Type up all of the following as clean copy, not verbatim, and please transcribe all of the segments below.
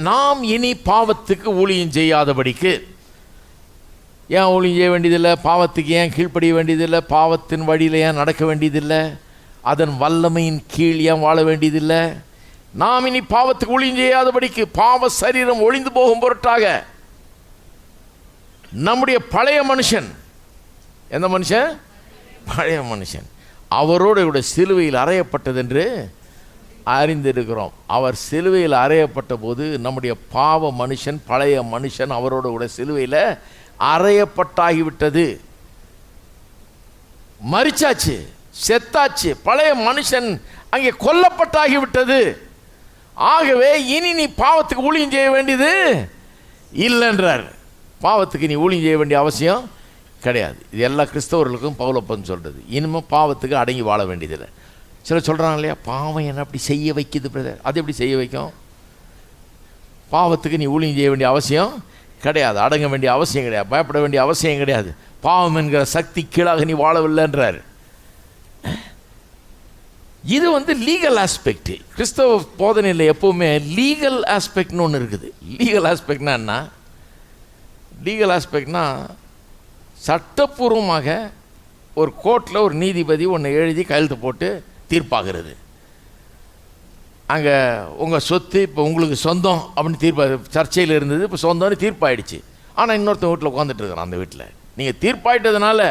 நாம் இனி பாவத்துக்கு ஊழியம் செய்யாதபடிக்கு. ஏன் ஊழியம் செய்ய வேண்டியதில்லை? பாவத்துக்கு ஏன் கீழ்ப்படிய வேண்டியதில்லை? பாவத்தின் வழியில் ஏன் நடக்க வேண்டியதில்லை? அதன் வல்லமையின் கீழ் ஏன் வாழ வேண்டியதில்லை? நாம் இனி பாவத்துக்கு ஊழியம் செய்யாதபடிக்கு பாவ சரீரம் ஒளிந்து போகும் பொருட்டாக நம்முடைய பழைய மனுஷன், எந்த மனுஷன்? பழைய மனுஷன் அவரோடு கூட சிலுவையில் அறையப்பட்டது என்று அறிந்திருக்கிறோம். அவர் சிலுவையில் அறையப்பட்ட போது நம்முடைய பாவ மனுஷன், பழைய மனுஷன் அவரோடு கூட சிலுவையில் அறையப்பட்டாகிவிட்டது. மரிச்சாச்சு, செத்தாச்சு, பழைய மனுஷன் அங்கே கொல்லப்பட்டாகிவிட்டது. ஆகவே இனி நீ பாவத்துக்கு ஊழியம் செய்ய வேண்டியது இல்லைன்றார். பாவத்துக்கு நீ ஊழியம் செய்ய வேண்டிய அவசியம் கிடையாது. இது எல்லா கிறிஸ்தவர்களுக்கும் பவுலப்பன் சொல்கிறது. இனிமேல் பாவத்துக்கு அடங்கி வாழ வேண்டியதில்லை. சிலர் சொல்கிறாங்க இல்லையா, பாவம் என்ன அப்படி செய்ய வைக்குது பிரதர். அது எப்படி செய்ய வைக்கும்? பாவத்துக்கு நீ ஊழியம் செய்ய வேண்டிய அவசியம் கிடையாது, அடங்க வேண்டிய அவசியம் கிடையாது, பயப்பட வேண்டிய அவசியம் கிடையாது. பாவம் என்கிற சக்தி கீழாக நீ வாழவில்லைன்றார். இது லீகல் ஆஸ்பெக்ட். கிறிஸ்தவ போதனையில் எப்போவுமே லீகல் ஆஸ்பெக்ட்னு ஒன்று இருக்குது. லீகல் ஆஸ்பெக்ட்னா என்ன? லீகல் ஆஸ்பெக்ட்னா சட்டப்பூர்வமாக ஒரு கோர்ட்டில் ஒரு நீதிபதி ஒன்று எழுதி கையெழுத்து போட்டு தீர்ப்பாகிறது. அங்கே உங்கள் சொத்து இப்போ உங்களுக்கு சொந்தம் அப்படின்னு தீர்ப்பு சர்ச்சையில் இருந்தது, இப்போ சொந்தம்னு தீர்ப்பாயிடுச்சு. ஆனால் இன்னொருத்தன் வீட்டில் உட்காந்துட்டு இருக்கிறான். அந்த வீட்டில் நீங்கள் தீர்ப்பாயிட்டதுனால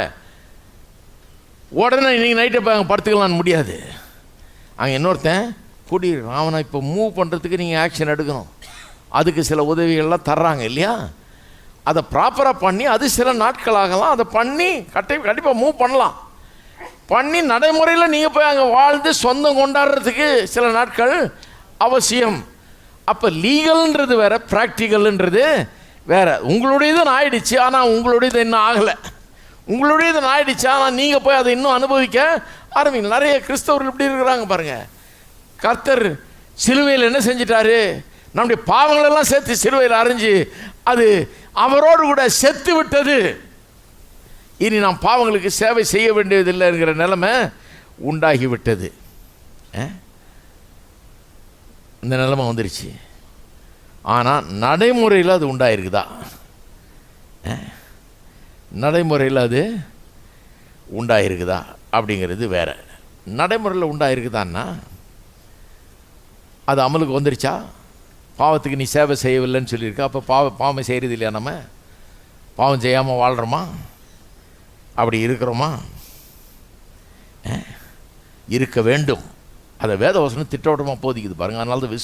உடனே நீங்கள் நைட்டை போய் அங்கே படுத்துக்கலான்னு முடியாது. அங்கே இன்னொருத்தன் கூடி அவனை இப்போ மூவ் பண்ணுறதுக்கு நீங்கள் ஆக்ஷன் எடுக்கணும். அதுக்கு சில உதவிகள்லாம் தர்றாங்க இல்லையா? அதை ப்ராப்பராக பண்ணி, அது சில நாட்களாகலாம் அதை பண்ணி கண்டிப்பாக மூவ் பண்ணலாம். பண்ணி நடைமுறையில் நீங்கள் போய் அங்கே வாழ்ந்து சொந்தம் கொண்டாடுறதுக்கு சில நாட்கள் அவசியம். அப்போ லீகல்ன்றது வேறு, ப்ராக்டிக்கல்ன்றது வேறு. உங்களுடையது ஆயிடுச்சு, ஆனால் உங்களுடையது இன்னும் ஆகலை. உங்களுடையது ஆயிடுச்சு, ஆனால் நீங்கள் போய் அதை இன்னும் அனுபவிக்க ஆரம்பிங்க. நிறைய கிறிஸ்தவர்கள் இப்படி இருக்கிறாங்க பாருங்கள். கர்த்தர் சிலுவையில் என்ன செஞ்சிட்டாரு? நம்முடைய பாவங்களெல்லாம் சேர்த்து சிலுவையில் அரைஞ்சு அது அவரோடு கூட செத்து விட்டது. இனி நாம் பாவங்களுக்கு சேவை செய்ய வேண்டியதில்லைங்கிற நிலைமை உண்டாகிவிட்டது. இந்த நிலைமை வந்துருச்சு. ஆனால் நடைமுறையில் அது உண்டாயிருக்குதா? நடைமுறையில் அது உண்டாயிருக்குதா அப்படிங்கிறது வேற. நடைமுறையில் உண்டாயிருக்குதான்னா அது அமலுக்கு வந்துருச்சா? பாவத்துக்கு நீ சேவை செய்யவில்லைன்னு சொல்லியிருக்க. அப்போ பாவம் செய்கிறது இல்லையா? நம்ம பாவம் செய்யாமல் வாழ்கிறோமா? அப்படி இருக்கிறோமா? இருக்க வேண்டும். அதை வேதவசனம் திட்டவட்டமாக போதிக்குது பாருங்கள். அதனால தான்